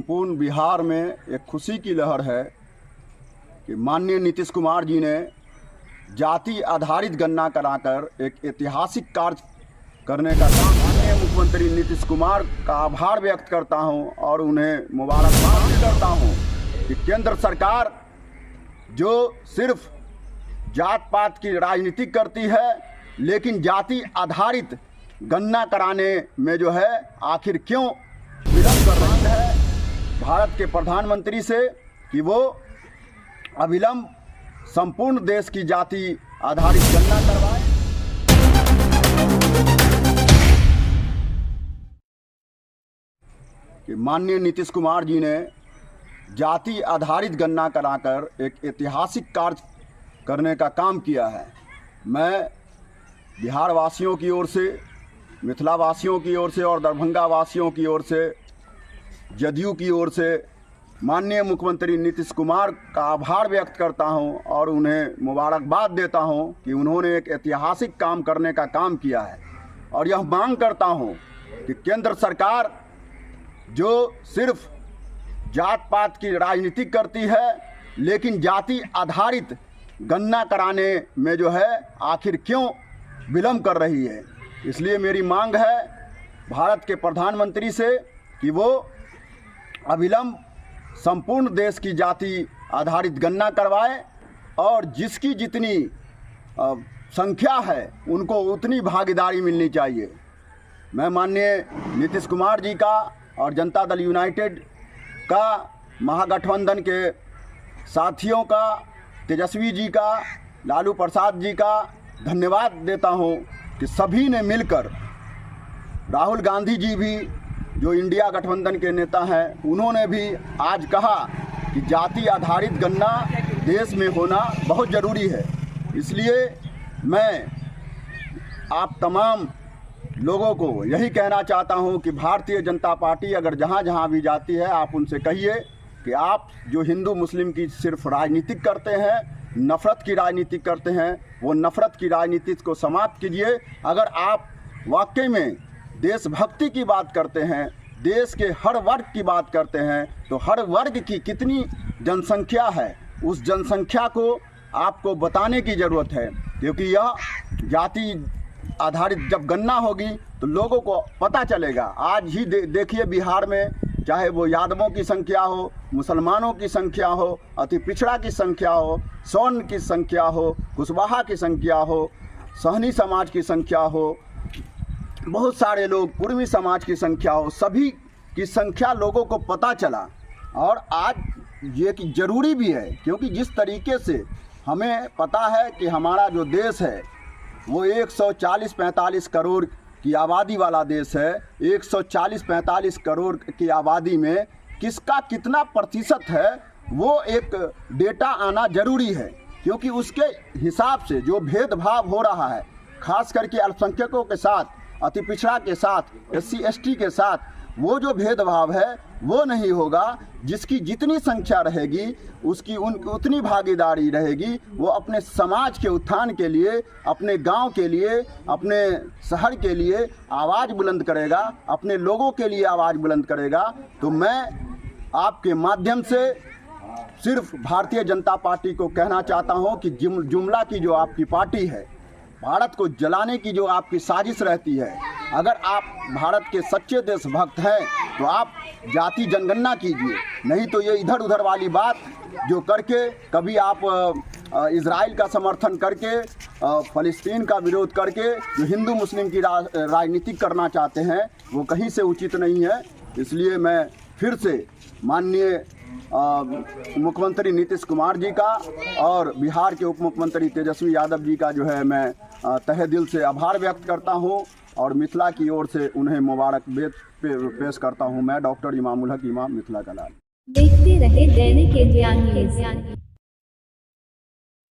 संपूर्ण बिहार में एक खुशी की लहर है कि माननीय नीतीश कुमार जी ने जाति आधारित गणना कराकर एक ऐतिहासिक कार्य करने का काम। माननीय मुख्यमंत्री नीतीश कुमार का आभार व्यक्त करता हूं और उन्हें मुबारकबाद भी करता हूं कि केंद्र सरकार जो सिर्फ जात पात की राजनीति करती है, लेकिन जाति आधारित गणना कराने में जो है आखिर क्यों विलंब कर रही है भारत के प्रधानमंत्री से कि वो अविलंब संपूर्ण देश की जाति आधारित गणना करवाए। कि माननीय नीतीश कुमार जी ने जाति आधारित गणना कराकर एक ऐतिहासिक कार्य करने का काम किया है। मैं बिहार वासियों की ओर से, मिथिला वासियों की ओर से और दरभंगा वासियों की ओर से, जदयू की ओर से माननीय मुख्यमंत्री नीतीश कुमार का आभार व्यक्त करता हूं और उन्हें मुबारकबाद देता हूं कि उन्होंने एक ऐतिहासिक काम करने का काम किया है। और यह मांग करता हूं कि केंद्र सरकार जो सिर्फ जात पात की राजनीति करती है, लेकिन जाति आधारित गणना कराने में जो है आखिर क्यों विलंब कर रही है। इसलिए मेरी मांग है भारत के प्रधानमंत्री से कि वो अविलंब संपूर्ण देश की जाति आधारित गणना करवाए और जिसकी जितनी संख्या है उनको उतनी भागीदारी मिलनी चाहिए। मैं माननीय नीतीश कुमार जी का और जनता दल यूनाइटेड का, महागठबंधन के साथियों का, तेजस्वी जी का, लालू प्रसाद जी का धन्यवाद देता हूं कि सभी ने मिलकर, राहुल गांधी जी भी जो इंडिया गठबंधन के नेता हैं, उन्होंने भी आज कहा कि जाति आधारित गणना देश में होना बहुत ज़रूरी है। इसलिए मैं आप तमाम लोगों को यही कहना चाहता हूं कि भारतीय जनता पार्टी अगर जहां जहां भी जाती है, आप उनसे कहिए कि आप जो हिंदू मुस्लिम की सिर्फ राजनीति करते हैं, नफ़रत की राजनीति करते हैं, वो नफ़रत की राजनीति को समाप्त कीजिए। अगर आप वाकई में देशभक्ति की बात करते हैं, देश के हर वर्ग की बात करते हैं, तो हर वर्ग की कितनी जनसंख्या है उस जनसंख्या को आपको बताने की ज़रूरत है, क्योंकि यह जाति आधारित जब गणना होगी तो लोगों को पता चलेगा। आज ही देखिए बिहार में, चाहे वो यादवों की संख्या हो, मुसलमानों की संख्या हो, अति पिछड़ा की संख्या हो, सौन की संख्या हो, कुशवाहा की संख्या हो, सहनी समाज की संख्या हो, बहुत सारे लोग कुर्मी समाज की संख्या हो, सभी की संख्या लोगों को पता चला। और आज ये कि ज़रूरी भी है, क्योंकि जिस तरीके से हमें पता है कि हमारा जो देश है वो 140-45 करोड़ की आबादी वाला देश है। 140-45 करोड़ की आबादी में किसका कितना प्रतिशत है वो एक डेटा आना ज़रूरी है, क्योंकि उसके हिसाब से जो भेदभाव हो रहा है, खास करके अल्पसंख्यकों के साथ, अति पिछड़ा के साथ, SC ST के साथ, वो जो भेदभाव है वो नहीं होगा। जिसकी जितनी संख्या रहेगी उसकी उतनी भागीदारी रहेगी। वो अपने समाज के उत्थान के लिए, अपने गांव के लिए, अपने शहर के लिए आवाज़ बुलंद करेगा, अपने लोगों के लिए आवाज़ बुलंद करेगा। तो मैं आपके माध्यम से सिर्फ भारतीय जनता पार्टी को कहना चाहता हूं कि जुमला की जो आपकी पार्टी है, भारत को जलाने की जो आपकी साजिश रहती है, अगर आप भारत के सच्चे देशभक्त हैं तो आप जाति जनगणना कीजिए। नहीं तो ये इधर उधर वाली बात जो करके, कभी आप इजराइल का समर्थन करके, फ़लस्तीन का विरोध करके जो हिंदू मुस्लिम की राजनीति करना चाहते हैं, वो कहीं से उचित नहीं है। इसलिए मैं फिर से माननीय मुख्यमंत्री नीतीश कुमार जी का और बिहार के उप मुख्यमंत्री तेजस्वी यादव जी का जो है मैं तहे दिल से आभार व्यक्त करता हूं और मिथिला की ओर से उन्हें मुबारकबाद पेश करता हूं। मैं डॉक्टर इमामुल हक इमाम, मिथिला का लाल। देखते रहे दैनिक ज्ञान।